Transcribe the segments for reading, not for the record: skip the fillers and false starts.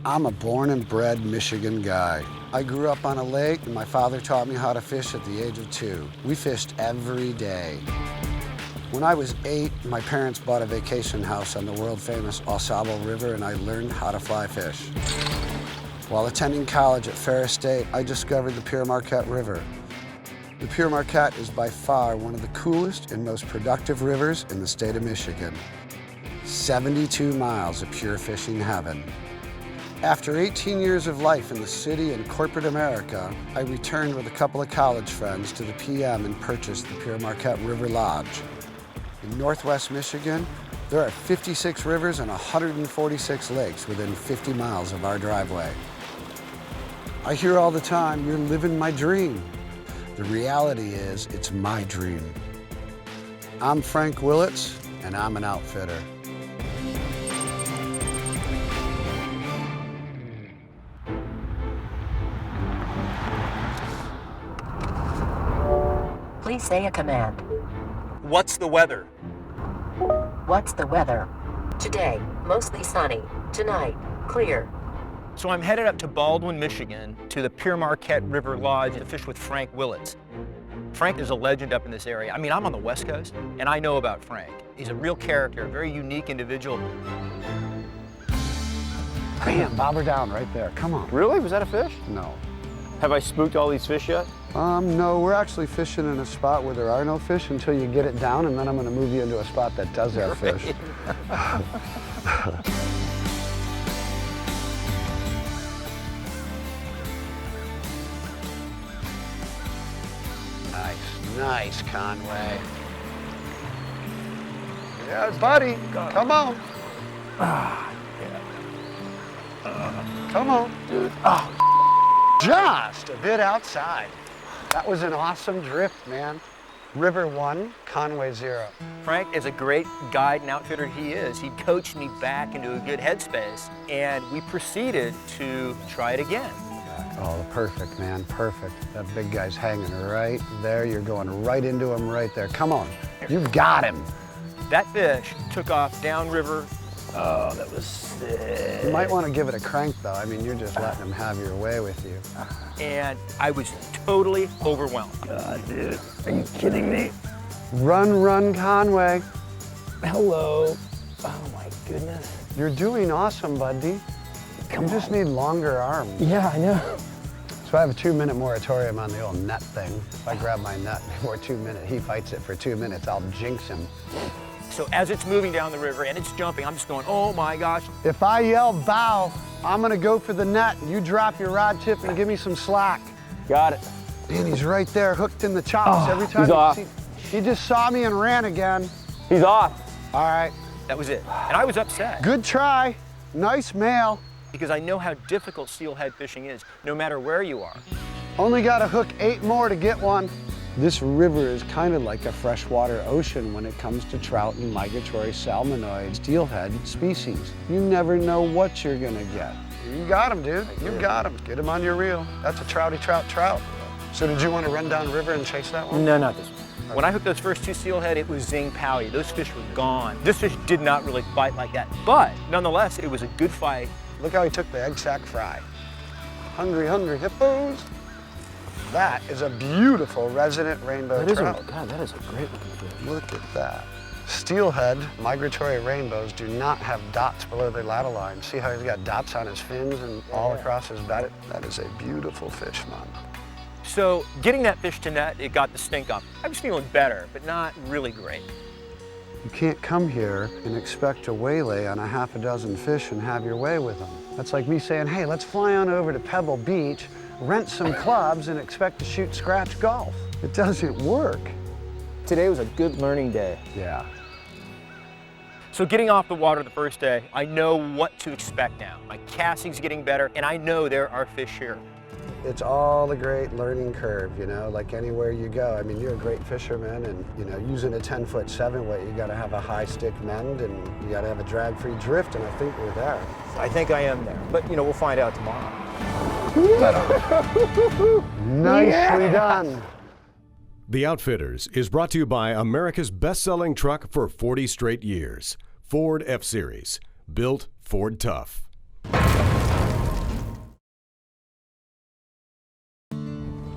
I'm a born and bred Michigan guy. I grew up on a lake, and my father taught me how to fish at the age of 2. We fished every day. When I was 8, my parents bought a vacation house on the world-famous Osable River, and I learned how to fly fish. While attending college at Ferris State, I discovered the Pere Marquette River. The Pere Marquette is by far one of the coolest and most productive rivers in the state of Michigan. 72 miles of pure fishing heaven. After 18 years of life in the city and corporate America, I returned with a couple of college friends to the PM and purchased the Pere Marquette River Lodge. In Northwest Michigan, there are 56 rivers and 146 lakes within 50 miles of our driveway. I hear all the time, "You're living my dream." The reality is, it's my dream. I'm Frank Willetts, and I'm an outfitter. Please say a command. What's the weather? What's the weather? Today, mostly sunny. Tonight, clear. So I'm headed up to Baldwin, Michigan, to the Pere Marquette River Lodge to fish with Frank Willetts. Frank is a legend up in this area. I mean, I'm on the West Coast, and I know about Frank. He's a real character, a very unique individual. Bam, bob her down right there, come on. Really? Was that a fish? No. Have I spooked all these fish yet? No, we're actually fishing in a spot where there are no fish until you get it down, and then I'm gonna move you into a spot that does have fish. Nice, Conway. Yeah, buddy, come on. Come on. Dude. Just a bit outside. That was an awesome drift, man. River 1, Conway 0. Frank is a great guide and outfitter he is. He coached me back into a good headspace, and we proceeded to try it again. Oh, perfect, man, perfect. That big guy's hanging right there. You're going right into him right there. Come on, you've got him. That fish took off downriver. Oh, that was sick. You might want to give it a crank, though. I mean, you're just letting him have your way with you. And I was totally overwhelmed. God, dude, are you kidding me? Run, run, Conway. Hello. Oh my goodness. You're doing awesome, buddy. You just need longer arms. Yeah, I know. So I have a 2-minute moratorium on the old net thing. If I grab my net before 2 minutes, he fights it for 2 minutes, I'll jinx him. So as it's moving down the river and it's jumping, I'm just going, oh my gosh. If I yell bow, I'm gonna go for the net. You drop your rod tip and give me some slack. Got it. Man, he's right there, hooked in the chops. Oh, Every time he's off. He just saw me and ran again. He's off. All right. That was it. And I was upset. Good try. Nice male. Because I know how difficult steelhead fishing is, no matter where you are. Only got to hook 8 more to get one. This river is kind of like a freshwater ocean when it comes to trout and migratory salmonoid steelhead species. You never know what you're gonna get. You got him, dude. You got him. Get him on your reel. That's a trouty trout. So did you want to run down river and chase that one? No, not this one. When I hooked those first 2 steelhead, it was zing powy. Those fish were gone. This fish did not really bite like that, but nonetheless, it was a good fight. Look how he took the egg sack fry. Hungry, hungry hippos. That is a beautiful resident rainbow trout. God, that is a great looking fish. Look at that. Steelhead migratory rainbows do not have dots below their ladle line. See how he's got dots on his fins and all across his body? That is a beautiful fish, man. So getting that fish to net, it got the stink up. I was feeling better, but not really great. You can't come here and expect to waylay on a half a dozen fish and have your way with them. That's like me saying, hey, let's fly on over to Pebble Beach, rent some clubs, and expect to shoot scratch golf. It doesn't work. Today was a good learning day. Yeah. So getting off the water the first day, I know what to expect now. My casting's getting better, and I know there are fish here. It's all a great learning curve, you know, like anywhere you go. I mean, you're a great fisherman, and, you know, using a 10-foot 7-weight, you got to have a high stick mend, and you got to have a drag-free drift, and I think we're there. I think I am there, but, you know, we'll find out tomorrow. Nicely done. The Outfitters is brought to you by America's best-selling truck for 40 straight years, Ford F-Series, built Ford Tough.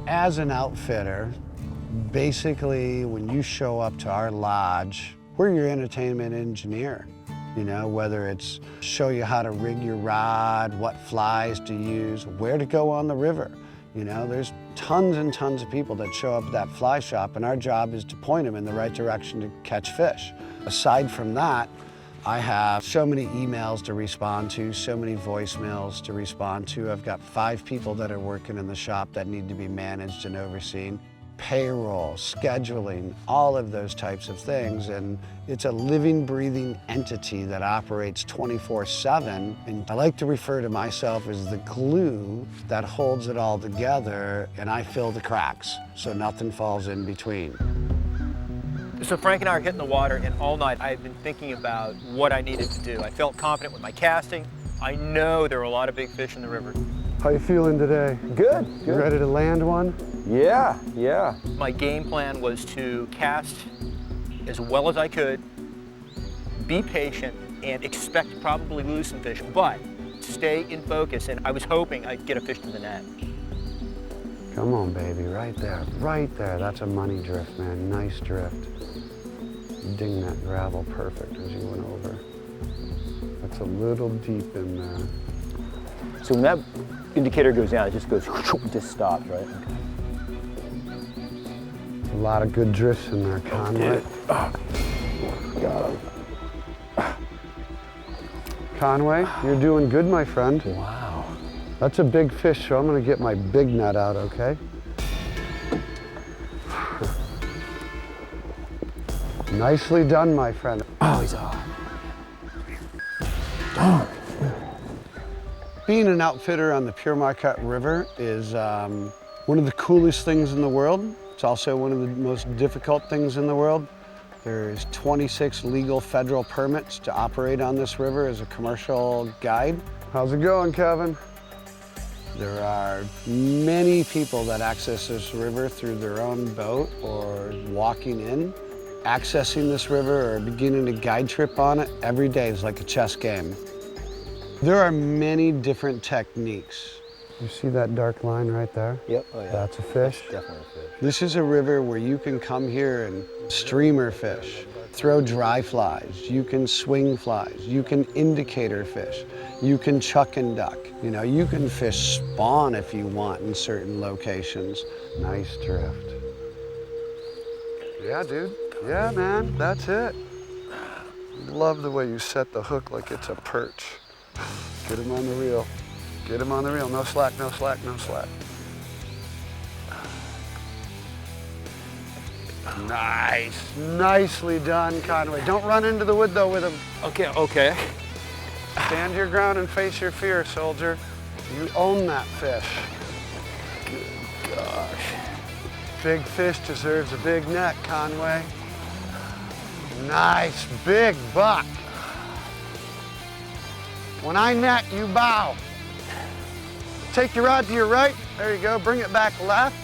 As an outfitter, basically when you show up to our lodge, we're your entertainment engineer. You know, whether it's show you how to rig your rod, what flies to use, where to go on the river. You know, there's tons and tons of people that show up at that fly shop, and our job is to point them in the right direction to catch fish. Aside from that, I have so many emails to respond to, so many voicemails to respond to. I've got 5 people that are working in the shop that need to be managed and overseen. Payroll, scheduling, all of those types of things. And it's a living, breathing entity that operates 24/7. And I like to refer to myself as the glue that holds it all together, and I fill the cracks so nothing falls in between. So Frank and I are hitting the water, and all night I've been thinking about what I needed to do. I felt confident with my casting. I know there are a lot of big fish in the river. How you feeling today? Good, You good. ready to land one? Yeah, yeah. My game plan was to cast as well as I could, be patient, and expect to probably lose some fish, but stay in focus, and I was hoping I'd get a fish to the net. Come on, baby, right there, right there. That's a money drift, man, nice drift. Ding that gravel perfect as you went over. That's a little deep in there. So when that indicator goes down, it just goes, just stops, right? A lot of good drifts in there, Conway. Got him. Conway, you're doing good, my friend. Wow. That's a big fish, so I'm gonna get my big net out, okay? Nicely done, my friend. Oh, he's off. Being an outfitter on the Pere Marquette River is one of the coolest things in the world. It's also one of the most difficult things in the world. There's 26 legal federal permits to operate on this river as a commercial guide. How's it going, Kevin? There are many people that access this river through their own boat or walking in. Accessing this river or beginning a guide trip on it every day is like a chess game. There are many different techniques. You see that dark line right there? Yep, oh yeah. That's a fish. Definitely a fish. This is a river where you can come here and streamer fish, throw dry flies, you can swing flies, you can indicator fish, you can chuck and duck. You know, you can fish spawn if you want in certain locations. Nice drift. Yeah, dude. Yeah, man, that's it. Love the way you set the hook like it's a perch. Get him on the reel. Get him on the reel. No slack, no slack, no slack. Nice. Nicely done, Conway. Don't run into the wood, though, with him. Okay, okay. Stand your ground and face your fear, soldier. You own that fish. Good gosh. Big fish deserves a big net, Conway. Nice, big buck. When I net, you bow. Take your rod to your right. There you go. Bring it back left.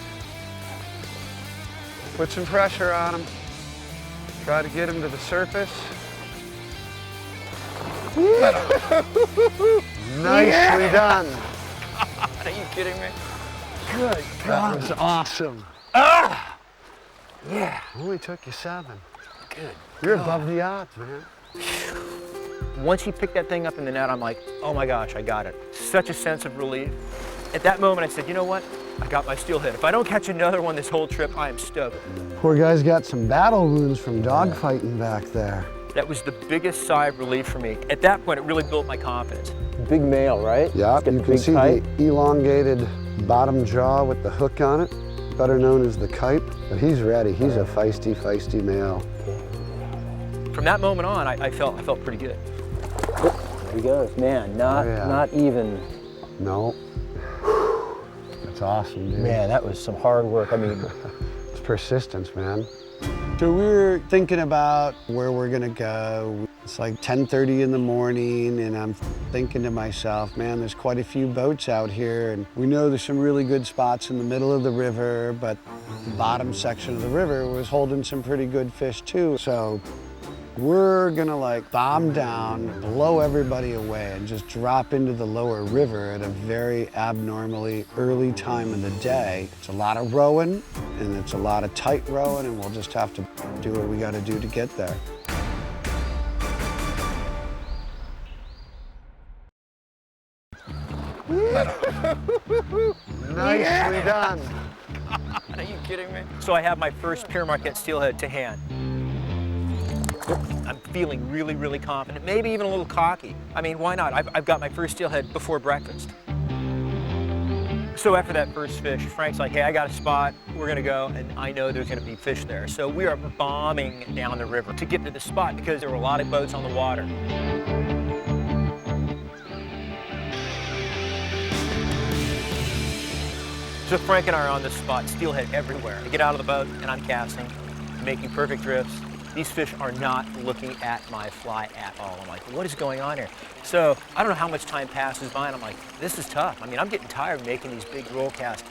Put some pressure on him. Try to get him to the surface. Nicely done. Are you kidding me? Good. That was awesome. Ah! Yeah. Only took you 7. Good. You're above the odds, man. Once he picked that thing up in the net, I'm like, oh my gosh, I got it. Such a sense of relief. At that moment, I said, you know what? I got my steelhead. If I don't catch another one this whole trip, I am stoked. Poor guy's got some battle wounds from dogfighting back there. That was the biggest sigh of relief for me. At that point, it really built my confidence. Big male, right? Yeah, It's got you the can big see kite. the elongated bottom jaw with the hook on it, better known as the kite. But he's ready. He's a feisty, feisty male. From that moment on, I felt pretty good. There he goes. Man, not even. No. That's awesome, dude. Man, that was some hard work. I mean, It's persistence, man. So we were thinking about where we're gonna go. It's like 10:30 in the morning, and I'm thinking to myself, man, there's quite a few boats out here, and we know there's some really good spots in the middle of the river, but the bottom section of the river was holding some pretty good fish too. So We're gonna like bomb down, blow everybody away, and just drop into the lower river at a very abnormally early time of the day. It's a lot of rowing, and it's a lot of tight rowing, and we'll just have to do what we gotta do to get there. Nicely done. Are you kidding me? So I have my first Pere Marquette steelhead to hand. I'm feeling really, really confident, maybe even a little cocky. I mean, why not? I've got my first steelhead before breakfast. So after that first fish, Frank's like, hey, I got a spot, we're gonna go, and I know there's gonna be fish there. So we are bombing down the river to get to the spot because there were a lot of boats on the water. So Frank and I are on this spot, steelhead everywhere. I get out of the boat and I'm casting, making perfect drifts. These fish are not looking at my fly at all. I'm like, what is going on here? So I don't know how much time passes by and I'm like, this is tough. I mean, I'm getting tired of making these big roll casts.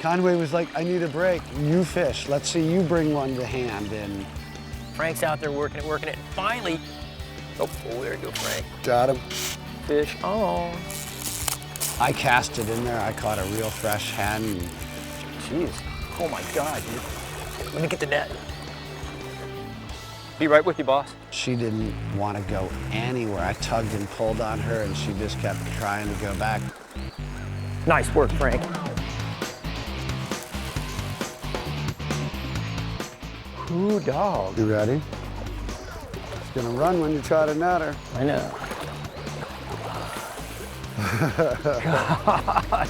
Conway was like, I need a break. You fish. Let's see you bring one to hand. And Frank's out there working it. And finally, oh, there you go, Frank. got him. Fish on. I cast it in there. I caught a real fresh hen. Jeez. Oh my God, dude. Let me get the net. Be right with you, boss. She didn't want to go anywhere. I tugged and pulled on her and she just kept trying to go back. Nice work, Frank. Ooh, dog. You ready? It's gonna run when you try to net her. I know.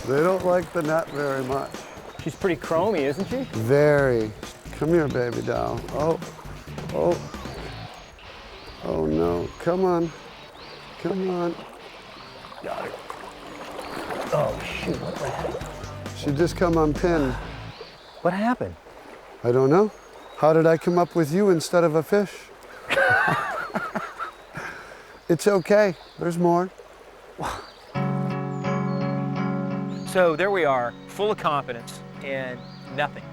They don't like the net very much. She's pretty chromy, isn't she? Very. Come here, baby doll. Oh, oh. Oh no, come on. Come on. Got her. Oh shoot, what the heck? She just come unpinned. What happened? I don't know. How did I come up with you instead of a fish? It's okay, there's more. So there we are, full of confidence and nothing.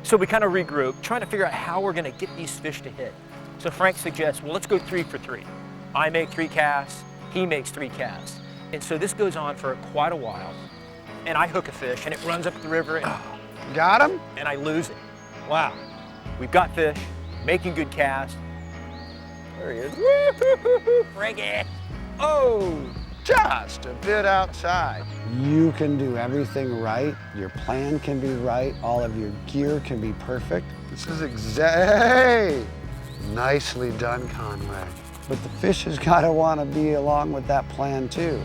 So we kind of regroup, trying to figure out how we're gonna get these fish to hit. So Frank suggests, well, let's go 3 for 3. I make 3 casts, he makes 3 casts. And so this goes on for quite a while. And I hook a fish and it runs up the river and, Got him? and I lose it. Wow. We've got fish, making good casts. There he is. Woo-hoo-hoo-hoo, Frankie. Oh! Just a bit outside. You can do everything right. Your plan can be right. All of your gear can be perfect. This is hey! Nicely done, Conway. But the fish has got to want to be along with that plan too.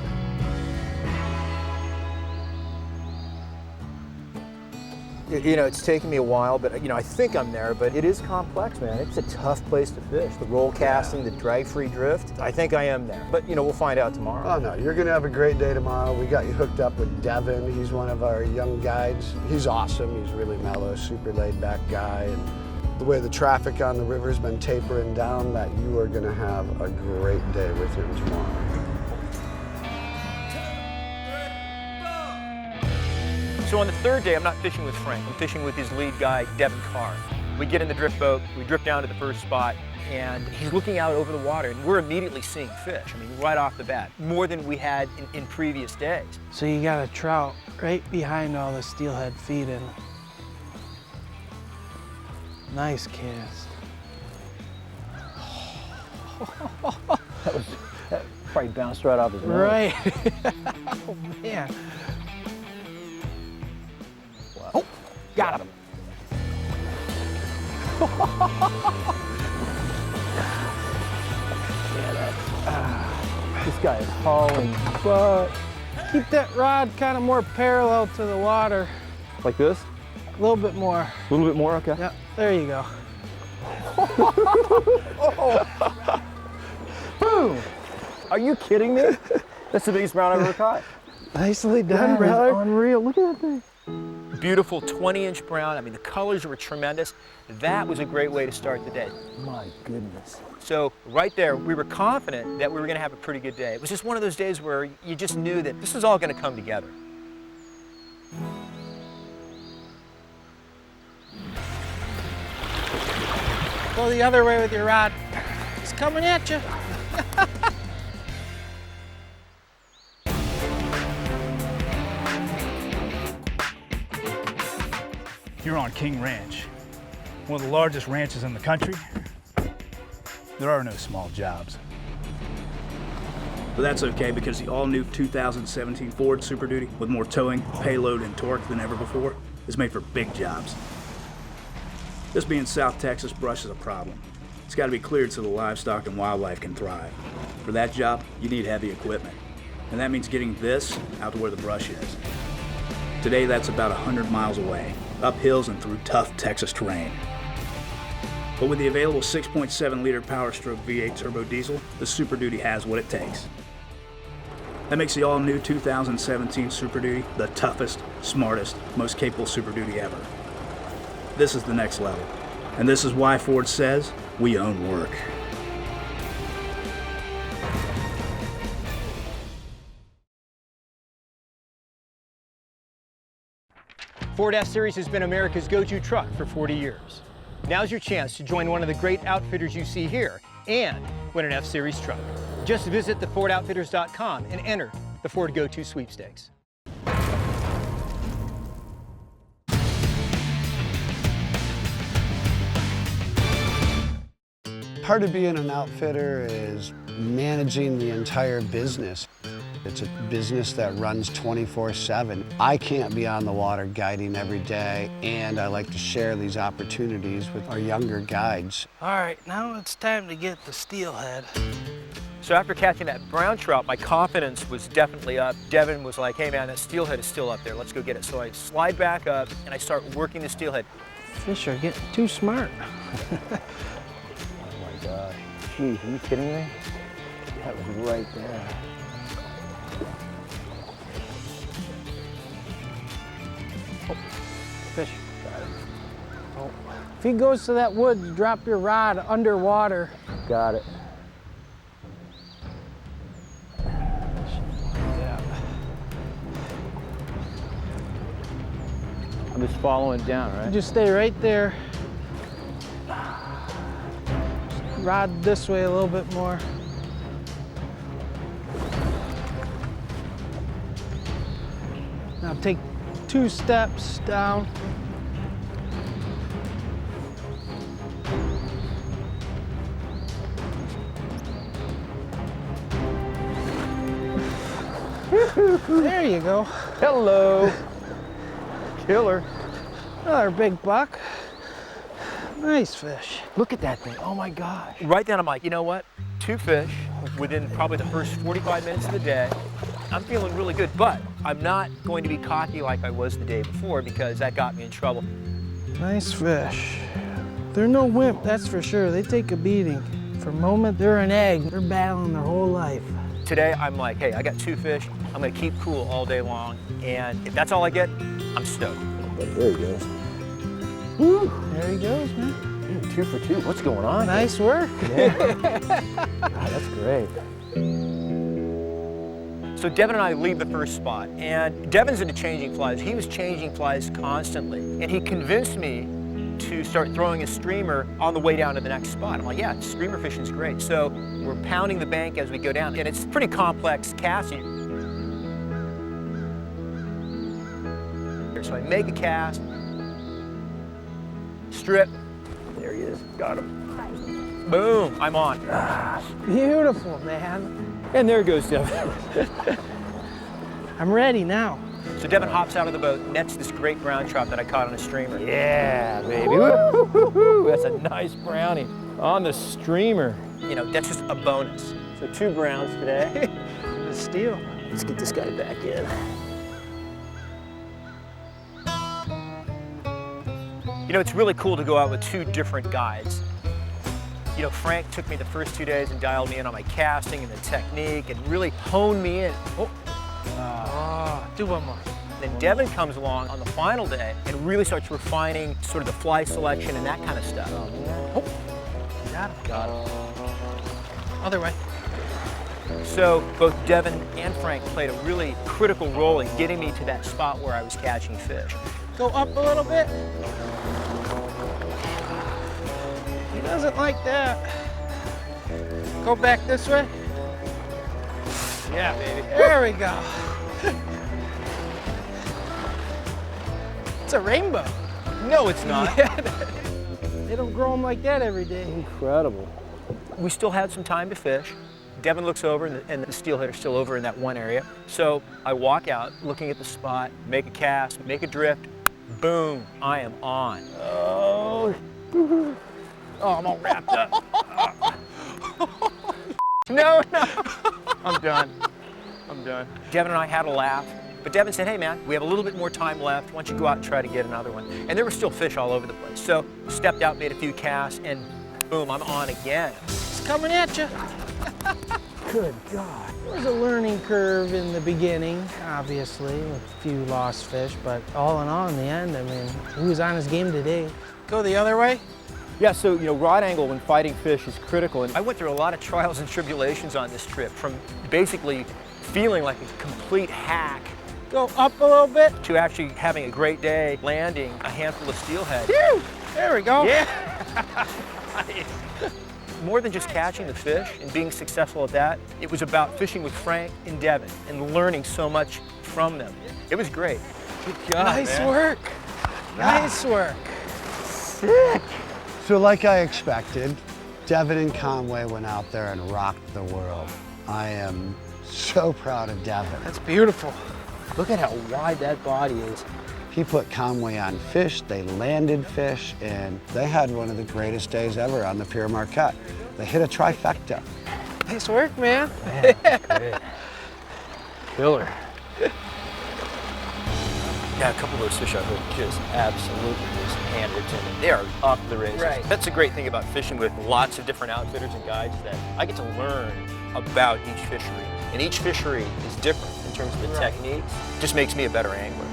You know, it's taken me a while, but you know, I think I'm there, but it is complex, man. It's a tough place to fish. The roll casting, the drag-free drift, I think I am there. But you know, we'll find out tomorrow. Oh no, you're gonna have a great day tomorrow. We got you hooked up with Devin. He's one of our young guides. He's awesome. He's really mellow, super laid-back guy. And the way the traffic on the river's been tapering down, that you are gonna have a great day with him tomorrow. So on the 3rd day, I'm not fishing with Frank. I'm fishing with his lead guy, Devin Carr. We get in the drift boat, we drift down to the first spot, and he's looking out over the water, and we're immediately seeing fish. I mean, right off the bat, more than we had in previous days. So you got a trout right behind all the steelhead feeding. Nice cast. That probably bounced right off his nose. Right. Oh man. Oh, got him. This guy is hauling butt. Keep that rod kind of more parallel to the water. Like this? A little bit more. A little bit more, okay. Yep, there you go. Boom! Are you kidding me? That's the biggest brown I've ever caught. Nicely done, brother. Unreal, look at that thing. Beautiful 20-inch brown. I mean, the colors were tremendous. That was a great way to start the day. My goodness. So right there, we were confident that we were gonna have a pretty good day. It was just one of those days where you just knew that this was all gonna come together. Go the other way with your rod. He's coming at you. You're on King Ranch, one of the largest ranches in the country. There are no small jobs. But that's okay because the all-new 2017 Ford Super Duty, with more towing, payload, and torque than ever before, is made for big jobs. This being South Texas, brush is a problem. It's got to be cleared so the livestock and wildlife can thrive. For that job, you need heavy equipment. And that means getting this out to where the brush is. Today, that's about 100 miles away, up hills and through tough Texas terrain. But with the available 6.7-liter Power Stroke V8 turbo diesel, the Super Duty has what it takes. That makes the all-new 2017 Super Duty the toughest, smartest, most capable Super Duty ever. This is the next level, and this is why Ford says we own work. Ford F-Series has been America's go-to truck for 40 years. Now's your chance to join one of the great outfitters you see here and win an F-Series truck. Just visit thefordoutfitters.com and enter the Ford Go-To Sweepstakes. Part of being an outfitter is managing the entire business. It's a business that runs 24/7. I can't be on the water guiding every day, and I like to share these opportunities with our younger guides. All right, now it's time to get the steelhead. So after catching that brown trout, my confidence was definitely up. Devin was like, hey man, that steelhead is still up there. Let's go get it. So I slide back up and I start working the steelhead. Fish are getting too smart. Oh my gosh. Geez, are you kidding me? That was right there. Oh, fish. Got it. Oh. If he goes to that wood, drop your rod underwater. Got it. Yeah. I'm just following it down, right? Just stay right there. Rod this way a little bit more. Now take 2 steps down. There you go. Hello. Killer. Another big buck. Nice fish. Look at that thing. Oh my gosh. Right then I'm like, you know what? 2 fish within probably the first 45 minutes of the day. I'm feeling really good, but I'm not going to be cocky like I was the day before because that got me in trouble. Nice fish. They're no wimp, that's for sure. They take a beating. For a moment, they're an egg. They're battling their whole life. Today, I'm like, hey, I got 2 fish. I'm gonna keep cool all day long. And if that's all I get, I'm stoked. There he goes. Woo. There he goes, man. Dude, 2 for 2. What's going on? Nice work. Yeah. God, that's great. So Devin and I leave the first spot, and Devin's into changing flies. He was changing flies constantly, and he convinced me to start throwing a streamer on the way down to the next spot. I'm like, yeah, streamer fishing's great. So we're pounding the bank as we go down, and it's pretty complex casting. So I make a cast, strip, There he is. Got him. boom, I'm on. Beautiful, man. And there goes Devin. I'm ready now. So Devin hops out of the boat, nets this great brown trout that I caught on a streamer. Yeah, baby. Woo-hoo-hoo-hoo. That's a nice brownie on the streamer. You know, that's just a bonus. So 2 browns today. The steel. Let's get this guy back in. You know, it's really cool to go out with 2 different guides. You know, Frank took me the first 2 days and dialed me in on my casting and the technique and really honed me in. Do one more. Then Devin comes along on the final day and really starts refining sort of the fly selection and that kind of stuff. Got him. Got him. Other way. So both Devin and Frank played a really critical role in getting me to that spot where I was catching fish. Go up a little bit. doesn't like that. Go back this way. Yeah, baby. There we go. It's a rainbow. No, it's not. They don't grow them like that every day. Incredible. We still had some time to fish. Devin looks over and the steelhead are still over in that one area. So I walk out looking at the spot, make a cast, make a drift, boom, I am on. Oh. Oh, I'm all wrapped up. No. I'm done. Devin and I had a laugh, but Devin said, hey man, we have a little bit more time left. Why don't you go out and try to get another one? And there were still fish all over the place. So stepped out, made a few casts, and boom, I'm on again. It's coming at you. Good God. There was a learning curve in the beginning, obviously, with a few lost fish, but all in all, in the end, I mean, he was on his game today. Go the other way. Yeah, so, rod angle when fighting fish is critical. And I went through a lot of trials and tribulations on this trip, from basically feeling like a complete hack Go up a little bit. to actually having a great day landing a handful of steelhead. Phew! There we go. Yeah! More than just catching the fish and being successful at that, it was about fishing with Frank and Devin and learning so much from them. It was great. Good job, Nice man. work. Nice work. Sick. So like I expected, Devin and Conway went out there and rocked the world. I am so proud of Devin. That's beautiful. Look at how wide that body is. He put Conway on fish, they landed fish, and they had one of the greatest days ever on the Pere Marquette. They hit a trifecta. Nice work, man. Great. Killer. Yeah, a couple of those fish I hooked just absolutely just hammered to me. They are up the races. Right. That's the great thing about fishing with lots of different outfitters and guides, that I get to learn about each fishery. And each fishery is different in terms of the techniques. Just makes me a better angler.